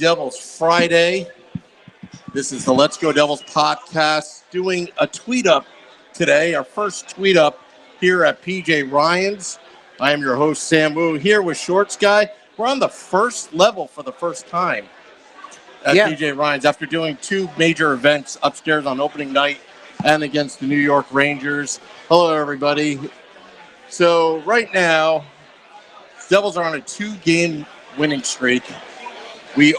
Devils Friday. This is the Let's Go Devils podcast, doing a tweet up today, our first tweet up here at PJ Ryan's. I am your host, Sam Wu, here with Shorts Guy. We're on the first level for the first time at PJ Ryan's after doing two major events upstairs on opening night and against the New York Rangers. Hello, everybody. So right now, Devils are on a 2-game winning streak. We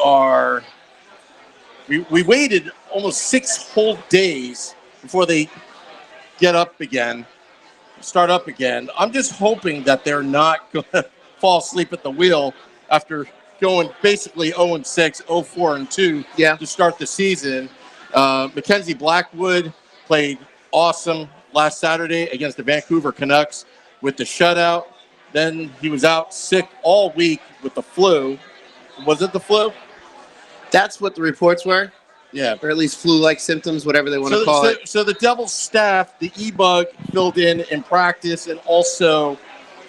waited almost 6 whole days before they start up again. I'm just hoping that they're not going to fall asleep at the wheel after going basically 0-6, 0-4-2 to start the season. Mackenzie Blackwood played awesome last Saturday against the Vancouver Canucks with the shutout. Then he was out sick all week with the flu. Was it the flu? That's what the reports were. Yeah. Or at least flu-like symptoms, whatever they want to call it. So the Devils staff, the E-Bug, filled in practice, and also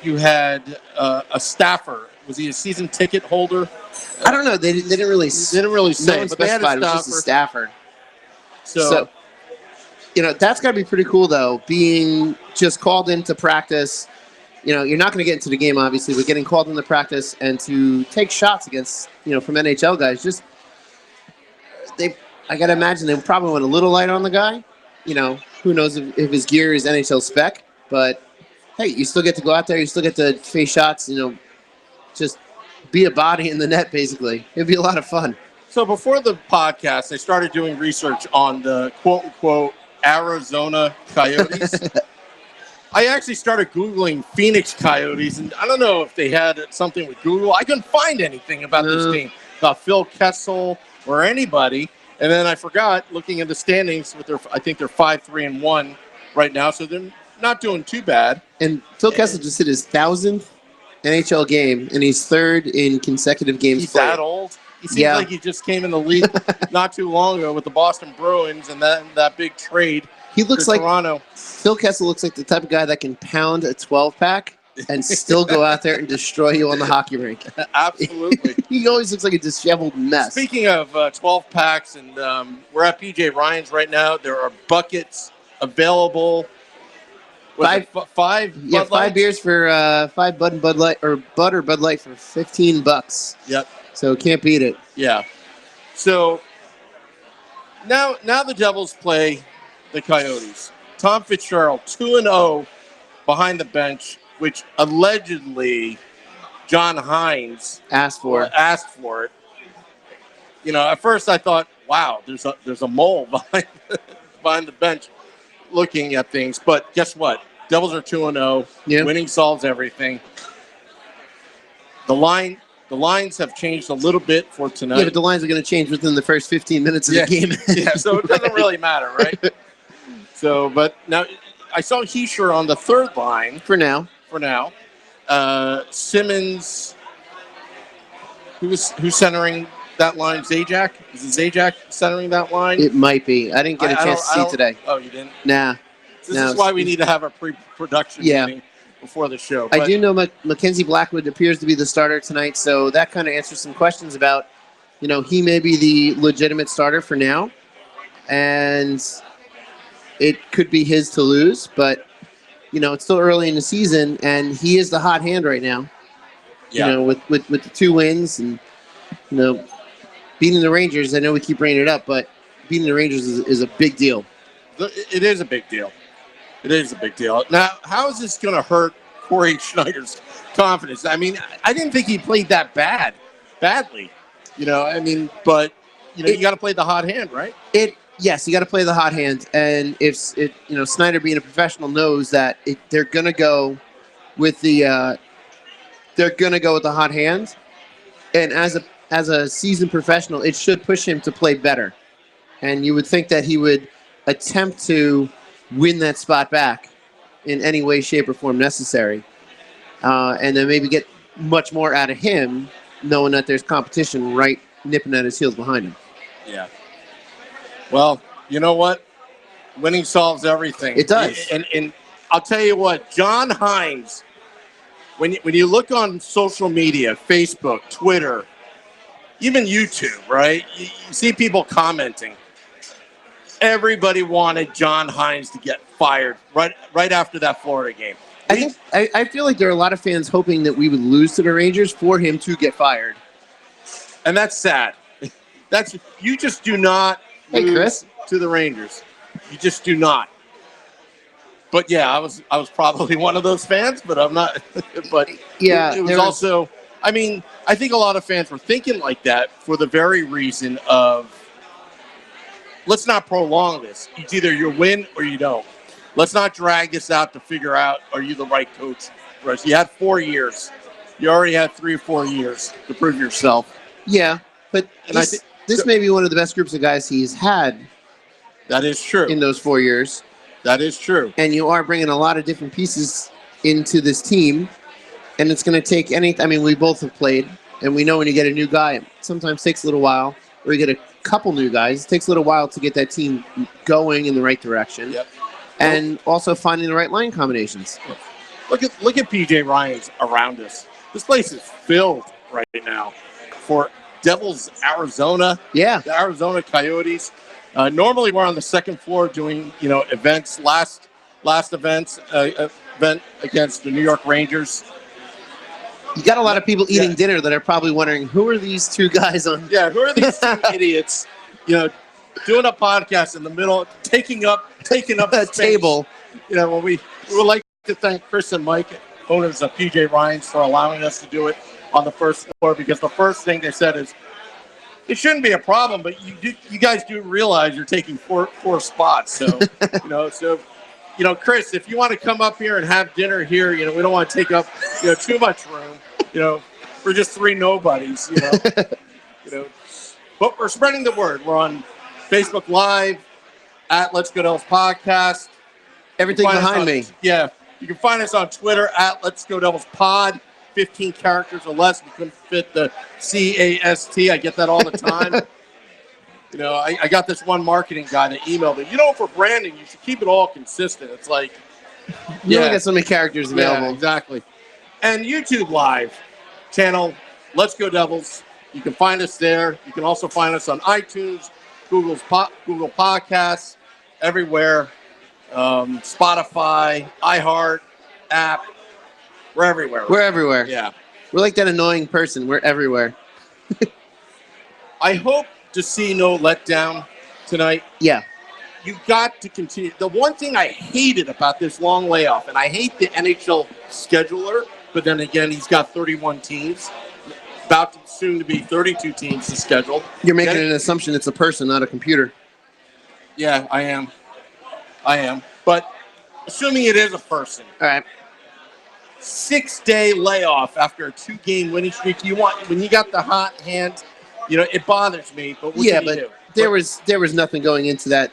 you had a staffer. Was he a season ticket holder? I don't know. They didn't really say, no one but they had a staffer. It was just a staffer. So that's got to be pretty cool, though, being just called into practice. You're not going to get into the game, obviously, but getting called into practice and to take shots against, from NHL guys, I got to imagine they probably went a little light on the guy. Who knows if his gear is NHL spec, but hey, you still get to go out there, you still get to face shots, just be a body in the net, basically. It'd be a lot of fun. So before the podcast, I started doing research on the quote-unquote Arizona Coyotes. I actually started Googling Phoenix Coyotes, and I don't know if they had something with Google. I couldn't find anything about this team, about Phil Kessel or anybody. And then I forgot, looking at the standings, I think they're 5-3-1 right now, so they're not doing too bad. And Phil Kessel just hit his 1,000th NHL game, and he's third in consecutive games He's played. that old? He seems like he just came in the league not too long ago with the Boston Bruins and that big trade. He looks like Toronto. Phil Kessel looks like the type of guy that can pound a 12-pack and still go out there and destroy you on the hockey rink. Absolutely. He always looks like a disheveled mess. Speaking of 12-packs, and we're at PJ Ryan's right now. There are buckets available. Five beers for 5 Bud Light or Bud Light for $15. Yep. So can't beat it. Yeah. So now the Devils play the Coyotes. Tom Fitzgerald 2-0 behind the bench, which allegedly John Hines asked for it. At first I thought, wow, there's a mole behind the bench looking at things. But guess what? Devils are 2-0. Yeah. Winning solves everything. The lines have changed a little bit for tonight. Yeah, but the lines are going to change within the first 15 minutes of the game. So it doesn't really matter, right? So, but now I saw Hischier on the third line. For now. Simmons, who's centering that line? Zajac? Is it Zajac centering that line? It might be. I didn't get a chance to see today. Oh, you didn't? Nah. This is why we need to have a pre-production meeting before the show. But I do know Mackenzie Blackwood appears to be the starter tonight, so that kind of answers some questions about, he may be the legitimate starter for now, and it could be his to lose, but, it's still early in the season, and he is the hot hand right now. Yeah. With the 2 wins and, beating the Rangers. I know we keep bringing it up, but beating the Rangers is a big deal. It is a big deal. It is a big deal. Now, how is this going to hurt Corey Schneider's confidence? I mean, I didn't think he played that badly. But you got to play the hot hand, right? Yes, you got to play the hot hand, and if Snyder, being a professional, knows that they're going to go with the hot hand, and as a seasoned professional, it should push him to play better, and you would think that he would attempt to win that spot back in any way, shape, or form necessary, and then maybe get much more out of him, knowing that there's competition right nipping at his heels behind him. Yeah. Well, you know what? Winning solves everything. It does. And I'll tell you what, John Hines, when you look on social media, Facebook, Twitter, even YouTube, right? You see people commenting. Everybody wanted John Hines to get fired right after that Florida game. I feel like there are a lot of fans hoping that we would lose to the Rangers for him to get fired. And that's sad. You just do not lose Chris. to the Rangers. You just do not. But yeah, I was probably one of those fans, but I'm not. But yeah, it was also. I mean, I think a lot of fans were thinking like that for the very reason of, let's not prolong this. It's either you win or you don't. Let's not drag this out to figure out, are you the right coach? You had 4 years. You already had 3 or 4 years to prove yourself. Yeah, but this may be one of the best groups of guys he's had. That is true. In those 4 years. That is true. And you are bringing a lot of different pieces into this team. And it's going to take we both have played. And we know when you get a new guy, it sometimes takes a little while. Or you get a couple new guys. It takes a little while to get that team going in the right direction. Yep. And also finding the right line combinations. Look at PJ Ryan's around us. This place is filled right now for Devils Arizona. Yeah. The Arizona Coyotes. Normally we're on the second floor doing, events. Last event against the New York Rangers. You got a lot of people eating dinner that are probably wondering, who are these two guys on? Yeah, who are these two idiots? Doing a podcast in the middle, taking up a space. Table. When we would like to thank Chris and Mike, owners of PJ Ryan's, for allowing us to do it on the first floor, because the first thing they said is, it shouldn't be a problem, but you guys do realize you're taking four spots. So, Chris, if you want to come up here and have dinner here, we don't want to take up, too much room. We're just 3 nobodies, But we're spreading the word. We're on Facebook Live at Let's Go Devils Podcast. Everything behind me. Yeah. You can find us on Twitter at Let's Go Devils Pod. 15 characters or less. We couldn't fit the CAST. I get that all the time. I got this one marketing guy that emailed me. For branding, you should keep it all consistent. It's like, you only got so many characters available. Yeah, exactly. And YouTube Live channel, Let's Go Devils. You can find us there. You can also find us on iTunes, Google Podcasts, everywhere, Spotify, iHeart app. We're everywhere. We're everywhere. Yeah. We're like that annoying person. We're everywhere. I hope to see no letdown tonight. Yeah. You got to continue. The one thing I hated about this long layoff, and I hate the NHL scheduler, but then again, he's got 31 teams. About to soon to be 32 teams to schedule. You're making an assumption it's a person, not a computer. Yeah, I am. But assuming it is a person. All right. 6-day layoff after a 2-game winning streak. When you got the hot hand, it bothers me. But what can you do? There was nothing going into that,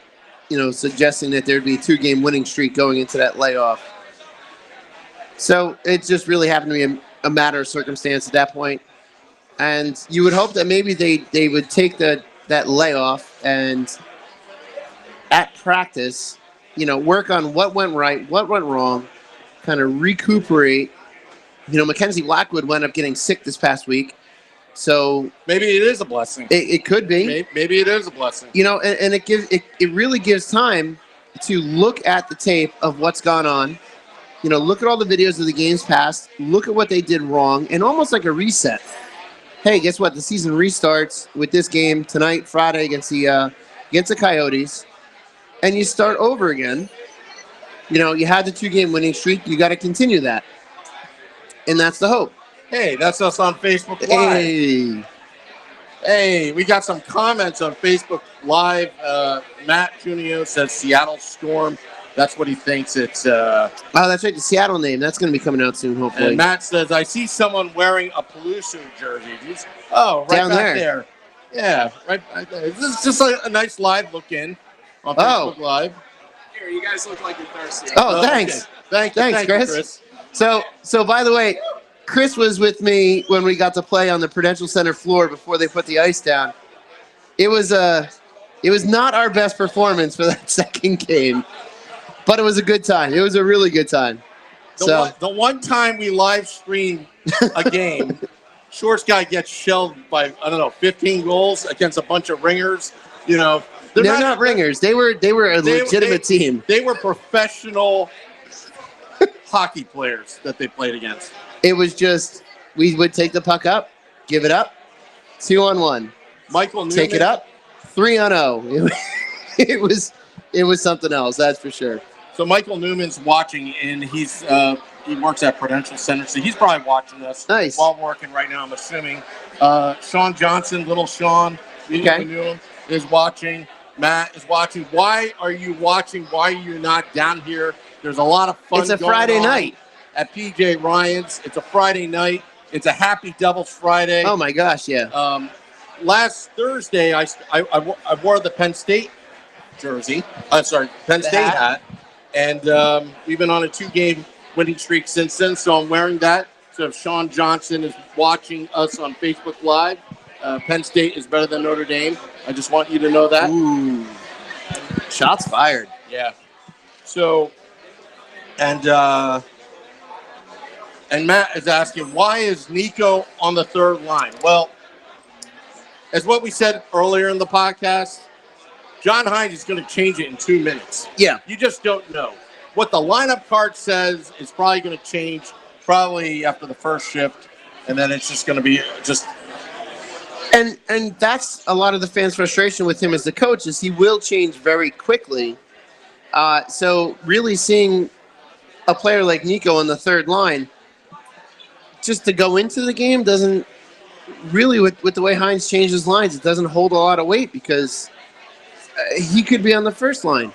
suggesting that there'd be a 2-game winning streak going into that layoff. So it just really happened to be a matter of circumstance at that point. And you would hope that maybe they would take that layoff and at practice, work on what went right, what went wrong, kind of recuperate. Mackenzie Blackwood wound up getting sick this past week. So maybe it is a blessing. It could be. Maybe it is a blessing. And it really gives time to look at the tape of what's gone on. Look at all the videos of the games past. Look at what they did wrong, and almost like a reset. Hey, guess what? The season restarts with this game tonight, Friday, against the Coyotes, and you start over again. You had the 2-game winning streak. You got to continue that, and that's the hope. Hey, that's us on Facebook Live. Hey, we got some comments on Facebook Live. Matt Cuneo says Seattle Storm. That's what he thinks it's. Oh, that's right. The Seattle name. That's going to be coming out soon, hopefully. And Matt says, I see someone wearing a Peluso jersey. Right down back there. Yeah, right back there. This is just a nice live look in on Facebook Live. Here, you guys look like you're thirsty. Oh, thanks. Okay. Thanks, Chris. So by the way, Chris was with me when we got to play on the Prudential Center floor before they put the ice down. It was not our best performance for that second game. But it was a good time. It was a really good time. The one time we live streamed a game, Shorts guy gets shelled by, 15 goals against a bunch of ringers. You know, they're not ringers. They were a legitimate team. They were professional hockey players that they played against. It was just, we would take the puck up, give it up, 2-on-1. Michael Newman. Take it up, 3-on-0. It was something else, that's for sure. So Michael Newman's watching, and he works at Prudential Center, so he's probably watching us while working right now, I'm assuming. Sean Johnson, little Sean, knew him, is watching. Matt is watching. Why are you watching? Why are you not down here? There's a lot of fun. It's a Friday night at PJ Ryan's. It's a Friday night. It's a Happy Devils Friday. Oh my gosh, yeah. Last Thursday, I wore the Penn State jersey. Penn State hat. And we've been on a 2-game winning streak since then, so I'm wearing that. So if Sean Johnson is watching us on Facebook Live, Penn State is better than Notre Dame. I just want you to know that. Ooh. Shots fired. Yeah. So, and Matt is asking, why is Nico on the third line? Well, as what we said earlier in the podcast, John Hines is going to change it in 2 minutes. Yeah. You just don't know. What the lineup card says is probably going to change probably after the first shift, and then it's just going to be just... And that's a lot of the fans' frustration with him as the coach is he will change very quickly. So really seeing a player like Nico on the third line just to go into the game doesn't really, with the way Hines changes lines, it doesn't hold a lot of weight because he could be on the first line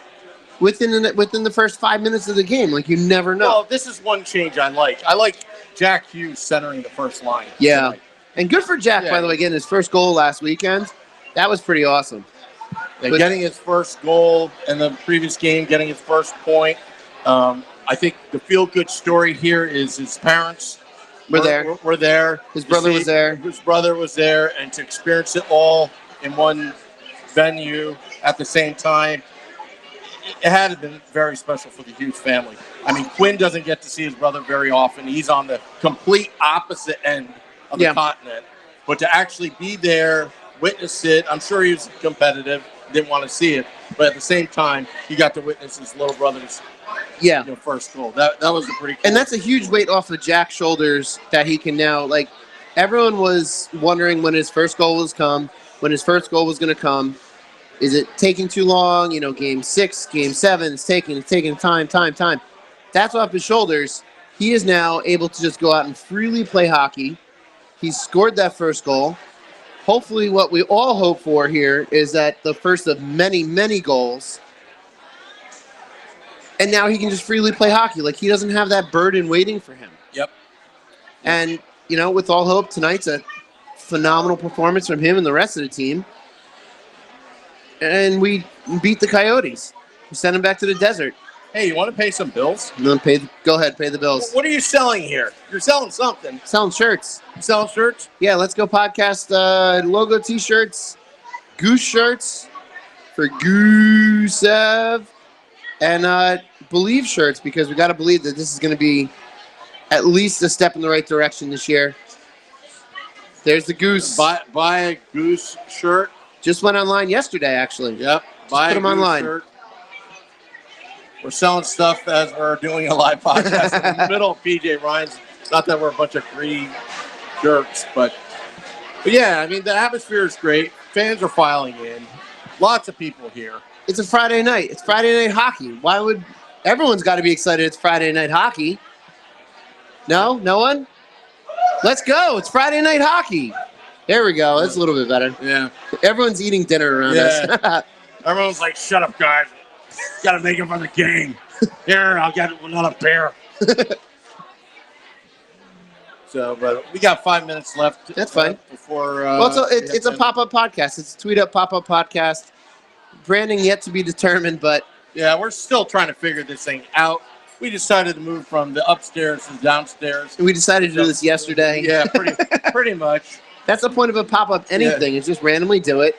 within the first 5 minutes of the game. Like, you never know. Well, this is one change I like. I like Jack Hughes centering the first line. Yeah. Tonight. And good for Jack, by the way, getting his first goal last weekend. That was pretty awesome. Yeah, getting his first goal in the previous game, getting his first point. I think the feel-good story here is his parents were there. His brother was there. His brother was there, and to experience it all in one venue at the same time, it had been very special for the Hughes family. I mean, Quinn doesn't get to see his brother very often. He's on the complete opposite end of the continent. But to actually be there, witness it, I'm sure he was competitive, didn't want to see it. But at the same time, he got to witness his little brother's first goal. That was a pretty cool. And that's a huge weight off of Jack's shoulders that he can now, like, everyone was wondering when his first goal was going to come. Is it taking too long? You know, game 6, game 7, it's taking time. That's off his shoulders. He is now able to just go out and freely play hockey. He scored that first goal. Hopefully what we all hope for here is that the first of many, many goals. And now he can just freely play hockey. Like, he doesn't have that burden waiting for him. Yep. And, you know, with all hope, tonight's a phenomenal performance from him and the rest of the team. And we beat the Coyotes. We sent them back to the desert. Hey, you want to pay some bills? No, go ahead, pay the bills. What are you selling here? You're selling something. Selling shirts. You selling shirts? Yeah, Let's Go Podcast logo T-shirts, Goose shirts for Goosev, and Believe shirts, because we got to believe that this is going to be at least a step in the right direction this year. There's the Goose. Buy a Goose shirt. Just went online yesterday, actually. Yep. Put them online. Shirt. We're selling stuff as we're doing a live podcast in the middle of PJ Ryan's. Not that we're a bunch of greedy jerks, but yeah, I mean, the atmosphere is great. Fans are filing in. Lots of people here. It's a Friday night. It's Friday night hockey. Why would everyone's got to be excited? It's Friday night hockey. No one. Let's go. It's Friday night hockey. There we go. That's a little bit better. Yeah. Everyone's eating dinner around us. Everyone's like, shut up, guys. Got to make it for the game. Here, I'll get another beer. So, but we got 5 minutes left. That's fine. Before. It's a pop-up podcast. It's a tweet-up pop-up podcast. Branding yet to be determined, but yeah, we're still trying to figure this thing out. We decided to move from the upstairs to the downstairs. We decided to do this yesterday. Yeah, pretty much. That's the point of a pop-up anything. Is just randomly do it.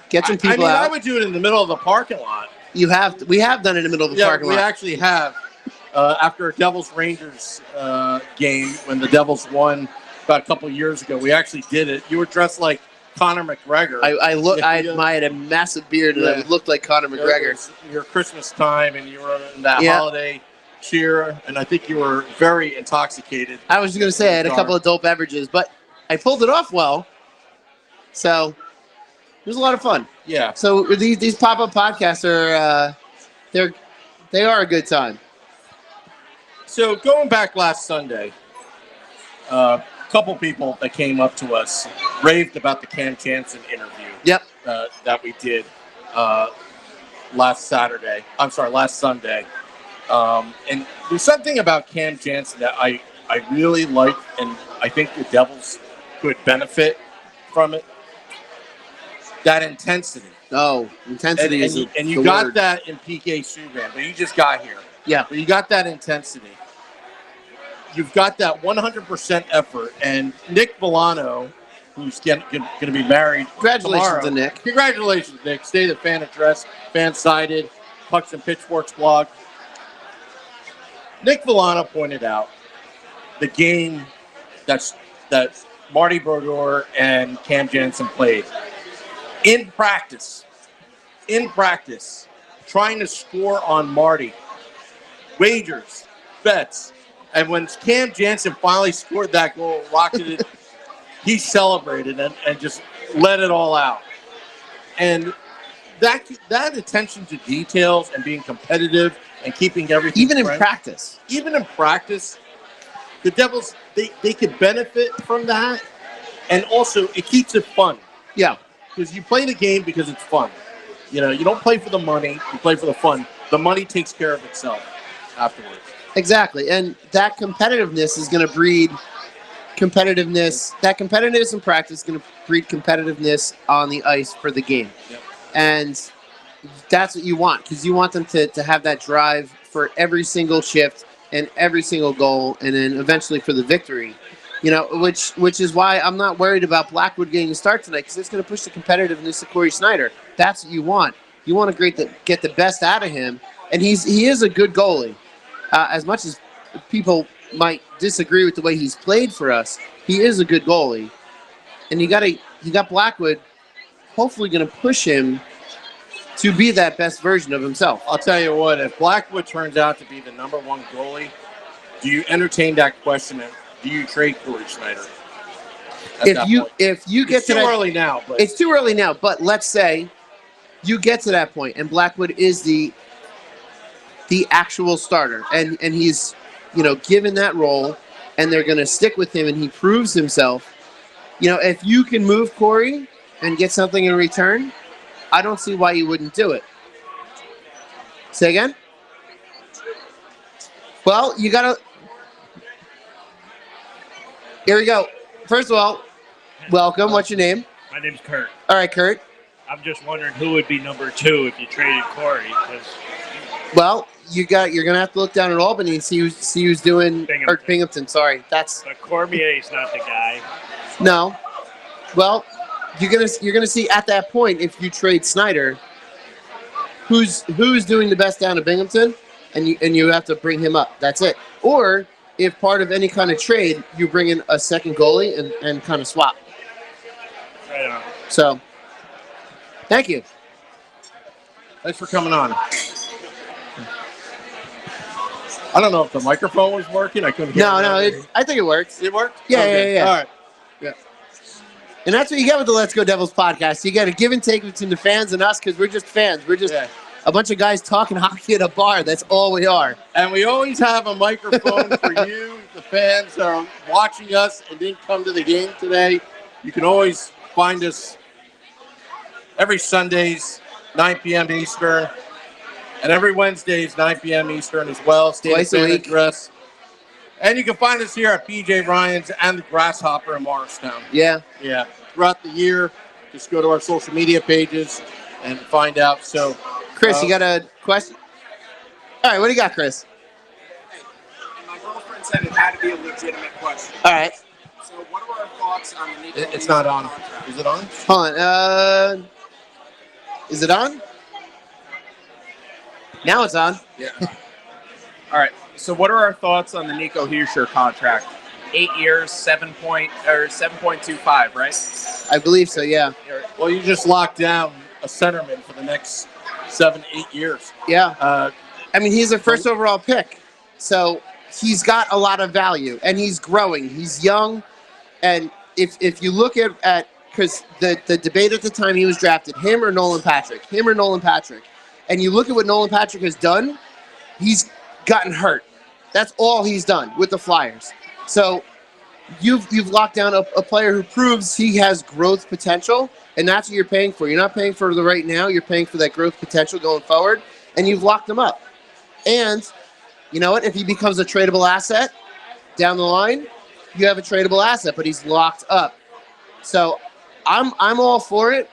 Get some people out. I would do it in the middle of the parking lot. We have done it in the middle of the parking lot. We actually have. After a Devils-Rangers game, when the Devils won about a couple of years ago. We actually did it. You were dressed like Conor McGregor. I had a massive beard and I looked like Conor McGregor. It was your Christmas time, and you were in that holiday cheer, and I think you were very intoxicated. I was just going to say I had a couple of dope beverages, but I pulled it off well. So it was a lot of fun. Yeah. So these pop-up podcasts are they are a good time. So going back last Sunday, a couple people that came up to us raved about the Cam Jansen interview. Yep. That we did last Sunday. And there's something about Cam Jansen that I really like, and I think the Devils could benefit from it. That intensity. Oh, intensity is and you got that in PK Subban, but he just got here. Yeah. But you got that intensity. You've got that 100% effort. And Nick Villano, who's going to be married Congratulations tomorrow. to Nick. Congratulations, Nick. Stay the fan address, fan-sided, Pucks and Pitchforks blog. Nick Villano pointed out the game that Marty Brodeur and Cam Jansen played. In practice, trying to score on Marty. Wagers, bets. And when Cam Jansen finally scored that goal, rocketed it, he celebrated and just let it all out. And that attention to details and being competitive and keeping everything even in practice, the Devils, they could benefit from that. And also, it keeps it fun. Yeah. Because you play the game because it's fun. You know, you don't play for the money, you play for the fun. The money takes care of itself afterwards. Exactly. And that competitiveness is going to breed competitiveness. That competitiveness in practice is going to breed competitiveness on the ice for the game. Yep. And that's what you want, because you want them to have that drive for every single shift and every single goal, and then eventually for the victory. You know, which is why I'm not worried about Blackwood getting a start tonight, because it's going to push the competitiveness of Corey Snyder. That's what you want. You want to get the best out of him, and he is a good goalie. As much as people might disagree with the way he's played for us, he is a good goalie, and you got Blackwood, hopefully going to push him to be that best version of himself. I'll tell you what, if Blackwood turns out to be the number one goalie, do you entertain that question? Do you trade Corey Snyder? If you get to that, early now, but it's too early now. But let's say you get to that point, and Blackwood is the actual starter, and he's given that role, and they're going to stick with him, and he proves himself. If you can move Corey and get something in return, I don't see why you wouldn't do it. Say again? Well, you got to. Here we go. First of all, welcome. What's your name? My name's Kurt. All right, Kurt. I'm just wondering who would be number 2 if you traded Corey. Well, you're gonna have to look down at Albany and see who's doing Binghamton. or Binghamton. Sorry, But Cormier's not the guy. No. Well, you're gonna see at that point, if you trade Snyder, who's doing the best down at Binghamton, and you have to bring him up. That's it. Or if part of any kind of trade, you bring in a second goalie and kind of swap. Right on. So, thank you. thanks for coming on. I don't know if the microphone was working. I couldn't hear it. I think it works. It worked? Yeah, Okay. yeah. All right. Yeah. And that's what you get with the Let's Go Devils podcast. You get a give and take between the fans and us, because we're just fans. We're just a bunch of guys talking hockey at a bar. That's all we are. And we always have a microphone for you, the fans that are watching us and didn't come to the game today. You can always find us every Sundays, 9 p.m. Eastern, and every Wednesdays, 9 p.m. Eastern as well. Twice a week. Address. And you can find us here at PJ Ryan's and the Grasshopper in Morristown. Yeah. Yeah. Throughout the year, just go to our social media pages and find out. So, Chris, you got a question? All right, what do you got, Chris? My girlfriend said it had to be a legitimate question. All right. So, what are our thoughts on the Nico it's not Hischier on. contract? Is it on? Hold on. Is it on? Now it's on. Yeah. All right. So, what are our thoughts on the Nico Hischier contract? 8 years, 7.25, right? I believe so. Yeah. Well, you just locked down a centerman for the next 7-8 years. Yeah. I mean, he's a first overall pick, so he's got a lot of value, and he's growing. He's young, and if you look at because the debate at the time he was drafted, him or Nolan Patrick, and you look at what Nolan Patrick has done, he's gotten hurt. That's all he's done with the Flyers. So you've locked down a player who proves he has growth potential, and that's what you're paying for. You're not paying for the right now. You're paying for that growth potential going forward, and you've locked him up. And you know what? If he becomes a tradable asset down the line, you have a tradable asset, but he's locked up. So I'm all for it.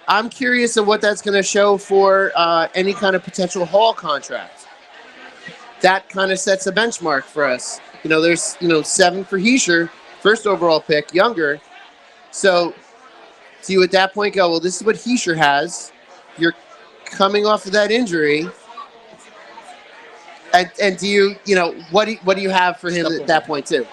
I'm curious of what that's going to show for any kind of potential Hall contract. That kind of sets a benchmark for us. You know, there's 7 for Hischier, first overall pick, younger. So do you at that point go, well, this is what Hischier has. You're coming off of that injury. And do you what do you have for him at that point too?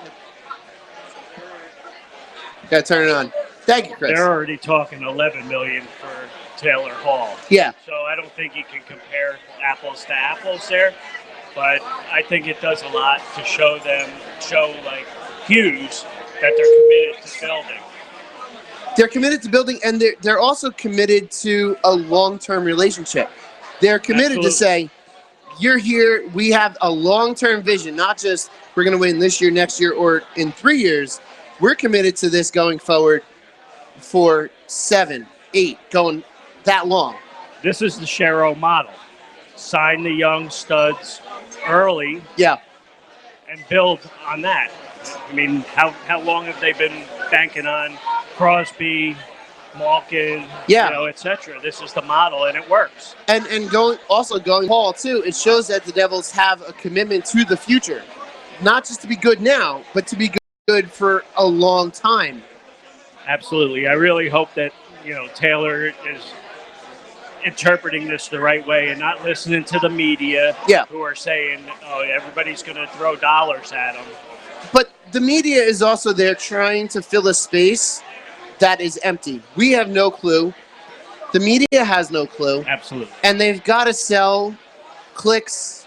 Got to turn it on. Thank you, Chris. They're already talking $11 million for Taylor Hall. Yeah. So I don't think you can compare apples to apples there, but I think it does a lot to show like Hughes that they're committed to building. They're committed to building, and they're also committed to a long-term relationship. They're committed to say, you're here, we have a long-term vision, not just we're going to win this year, next year, or in 3 years. We're committed to this going forward for 7, 8, going that long. This is the Shero model. Sign the young studs early. Yeah. And build on that. I mean, how long have they been banking on Crosby, Malkin, etc.? This is the model, and it works. And going Hall too, it shows that the Devils have a commitment to the future, not just to be good now, but to be good for a long time. Absolutely. I really hope that Taylor is interpreting this the right way and not listening to the media who are saying, oh, everybody's going to throw dollars at him. But the media is also there trying to fill a space that is empty. We have no clue. The media has no clue. Absolutely. And they've got to sell clicks,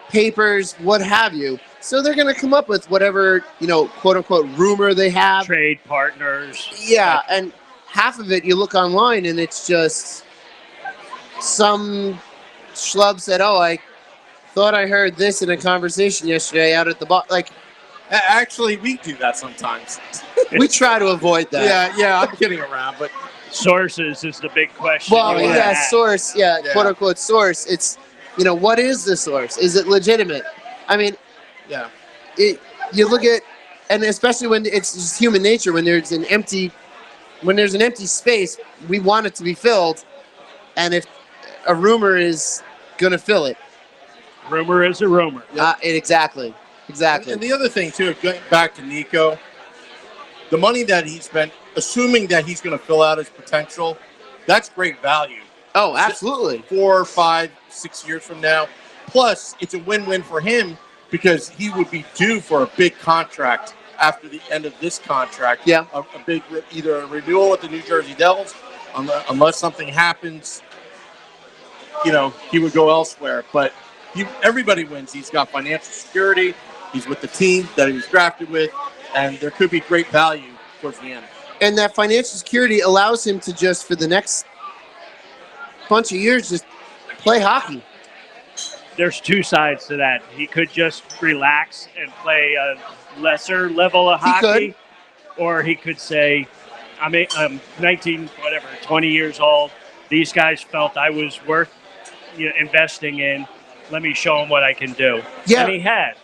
papers, what have you. So they're going to come up with whatever, quote unquote rumor they have. Trade partners. Yeah. And half of it, you look online and it's just some schlub said, oh, I thought I heard this in a conversation yesterday out at the bar. Like, actually, we do that sometimes. We try to avoid that. Yeah, I'm kidding around, but sources is the big question. Well, source, quote unquote source. It's, what is the source? Is it legitimate? I mean, you look at, and especially when it's just human nature, when there's an empty space, we want it to be filled, and if a rumor is going to fill it, rumor is a rumor. Exactly. And the other thing too, going back to Nico, the money that he spent, assuming that he's going to fill out his potential, that's great value. Oh, absolutely. 4, 5, 6 years from now. Plus, it's a win-win for him because he would be due for a big contract after the end of this contract. Yeah. A big, either a renewal with the New Jersey Devils, unless something happens, he would go elsewhere. But everybody wins. He's got financial security. He's with the team that he was drafted with, and there could be great value towards the end. And that financial security allows him to just, for the next bunch of years, just play hockey. There's two sides to that. He could just relax and play a lesser level of hockey, or he could say, I'm 19, 20 years old. These guys felt I was worth investing in. Let me show him what I can do. Yeah. And he has.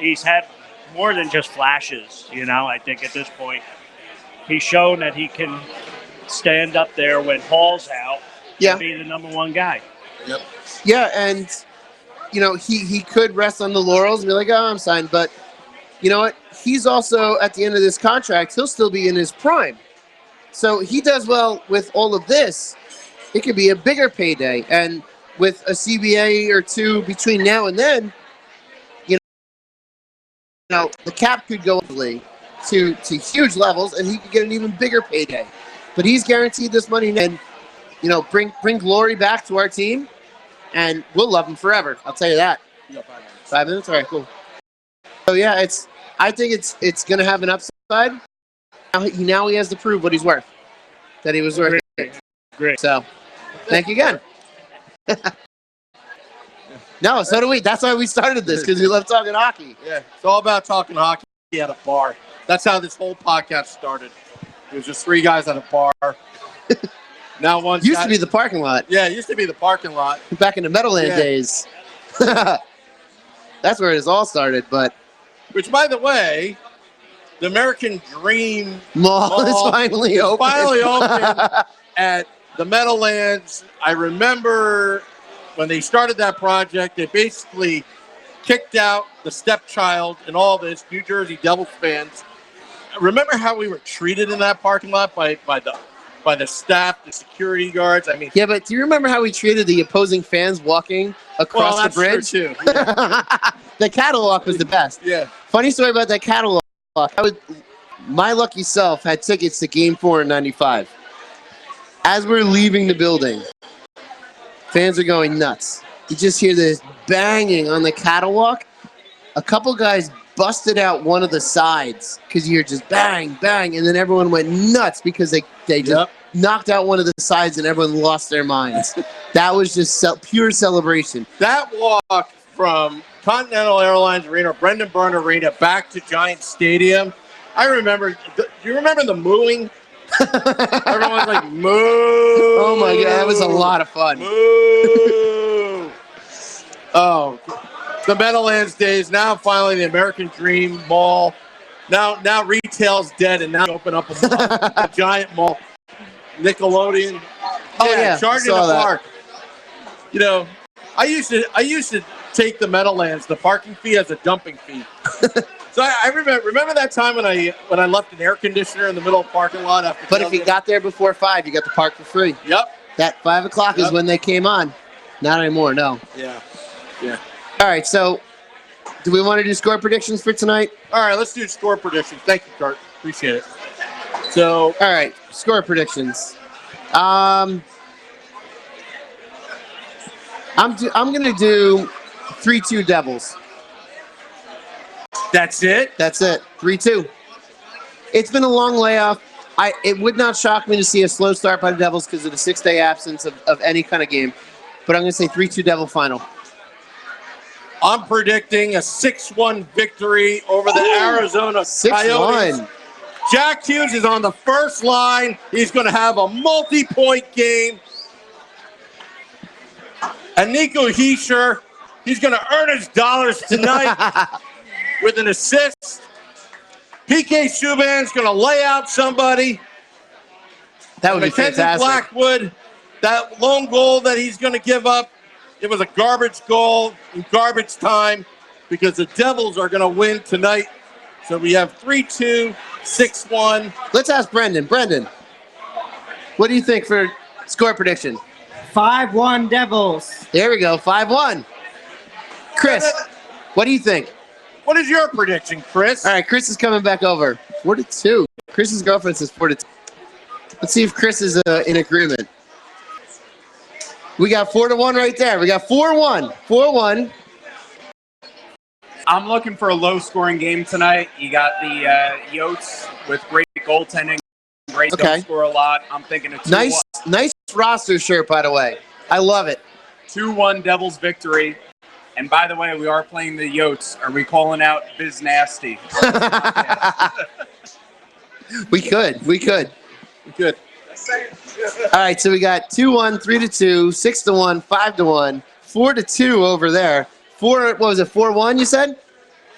He's had more than just flashes, I think at this point. He's shown that he can stand up there when Hall's out and be the number one guy. Yep. Yeah, and, he could rest on the laurels and be like, oh, I'm signed. But you know what? He's also, at the end of this contract, he'll still be in his prime. So he does well with all of this. It could be a bigger payday. And with a CBA or two between now and then, the cap could go to huge levels, and he could get an even bigger payday. But he's guaranteed this money, and bring glory back to our team, and we'll love him forever. I'll tell you that. You got 5 minutes. 5 minutes, all right, cool. So yeah, I think it's going to have an upside. Now he has to prove what he's worth. That he was worth it. Great. So, thank you again. No, so do we. That's why we started this, because we love talking hockey. Yeah, it's all about talking hockey at a bar. That's how this whole podcast started. It was just 3 guys at a bar. Now one Used to be the parking lot. Yeah, it used to be the parking lot. Back in the Meadowland days. That's where it all started, but... Which, by the way, the American Dream Mall is finally open. Finally open at the Meadowlands. I remember when they started that project, they basically kicked out the stepchild and all this, New Jersey Devils fans. Remember how we were treated in that parking lot by the staff, the security guards? I mean, yeah, but do you remember how we treated the opposing fans walking across the bridge? True too. Yeah. The catwalk was the best. Yeah. Funny story about that catwalk. My lucky self had tickets to Game 4 in '95. As we're leaving the building, fans are going nuts. You just hear this banging on the catwalk. A couple guys busted out one of the sides because you hear just bang, bang, and then everyone went nuts because they just knocked out one of the sides and everyone lost their minds. That was just pure celebration. That walk from Continental Airlines Arena, Brendan Byrne Arena, back to Giant Stadium. I remember. Do you remember the mooing? Everyone was like, moo. Oh my God, that was a lot of fun. Moo. Oh, the Meadowlands days. Now finally the American Dream Mall. Now retail's dead, and now open up a giant mall. Nickelodeon. Oh yeah, charging the park. I used to take the Meadowlands, the parking fee, as a dumping fee. So I remember that time when I left an air conditioner in the middle of the parking lot after. But if you got there before 5, you got to park for free. Yep. That 5 o'clock is when they came on. Not anymore. No. Yeah. Yeah. All right. So, do we want to do score predictions for tonight? All right. Let's do score predictions. Thank you, Kurt. Appreciate it. So. All right. Score predictions. I'm gonna do 3-2 Devils. That's it? That's it. 3-2. It's been a long layoff. It would not shock me to see a slow start by the Devils because of the 6-day absence of any kind of game. But I'm going to say 3-2 Devil final. I'm predicting a 6-1 victory over the Arizona Coyotes. 6-1. Jack Hughes is on the first line. He's going to have a multi-point game. And Nico Hischier, he's going to earn his dollars tonight with an assist. PK Subban's going to lay out somebody. That would be Mackenzie fantastic. Blackwood, that lone goal that he's going to give up, it was a garbage goal in garbage time because the Devils are going to win tonight. So we have 3-2, 6-1. Let's ask Brendan. Brendan, what do you think for score prediction? 5-1 Devils. There we go, 5-1. Chris, what do you think? What is your prediction, Chris? All right, Chris is coming back over. 4-2. Chris's girlfriend says 4-2. Let's see if Chris is in agreement. We got 4-1 right there. We got 4-1. 4-1. I'm looking for a low-scoring game tonight. You got the Yotes with great goaltending. Great, don't score a lot. I'm thinking a 2-1. Nice roster shirt, by the way. I love it. 2-1 Devils victory. And by the way, we are playing the Yotes. Are we calling out Biz Nasty? We could. Good. All right, so we got 2-1, 3-2, 6-1, 5-1, 4-2 over there. What was it, 4-1 you said?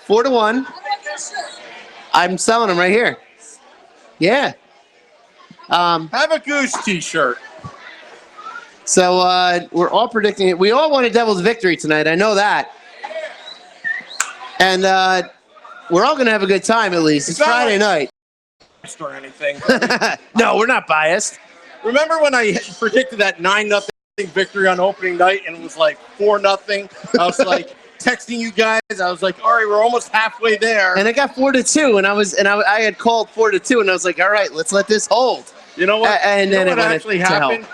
4-1. I'm selling them right here. Yeah. Have a Goose t-shirt. So we're all predicting it. We all want a Devils victory tonight. I know that. And we're all going to have a good time at least. It's Friday night. Or anything. No, we're not biased. Remember when I predicted that 9-0 victory on opening night and it was like 4-0? I was like, texting you guys. I was like, all right, we're almost halfway there. And it got 4-2, and I had called 4-2, and I was like, all right, let's let this hold. You know what? And then what it actually went happened?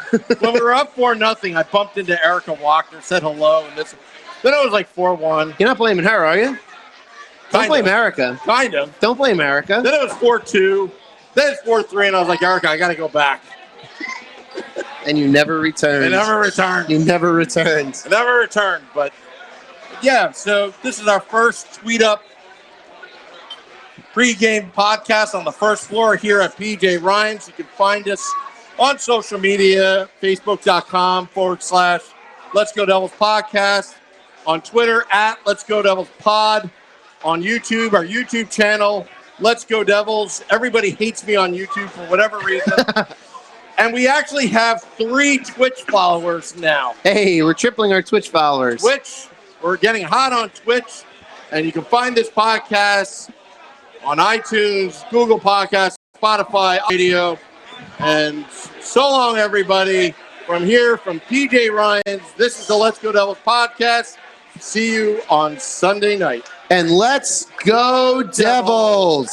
When we were up 4-0, I bumped into Erica Walker, said hello, and then it was like 4-1. You're not blaming her, are you? Don't blame Erica. Kind of. Don't blame Erica. Then it was 4-2. Then it's 4-3, and I was like, Erica, I got to go back. And you never returned. I never returned. You never returned. I never returned. But, yeah, so this is our first Tweet Up pregame podcast on the first floor here at PJ Ryan's. You can find us on social media, facebook.com/Let's Go Devils Podcast, on Twitter @Let's Go Devils Pod, on YouTube, our YouTube channel, Let's Go Devils. Everybody hates me on YouTube for whatever reason. And we actually have 3 Twitch followers now. Hey, we're tripling our Twitch followers. Twitch, we're getting hot on Twitch, and you can find this podcast on iTunes, Google Podcasts, Spotify, Radio. And so long, everybody. From here, from PJ Ryan's, this is the Let's Go Devils podcast. See you on Sunday night. And let's go, Devils.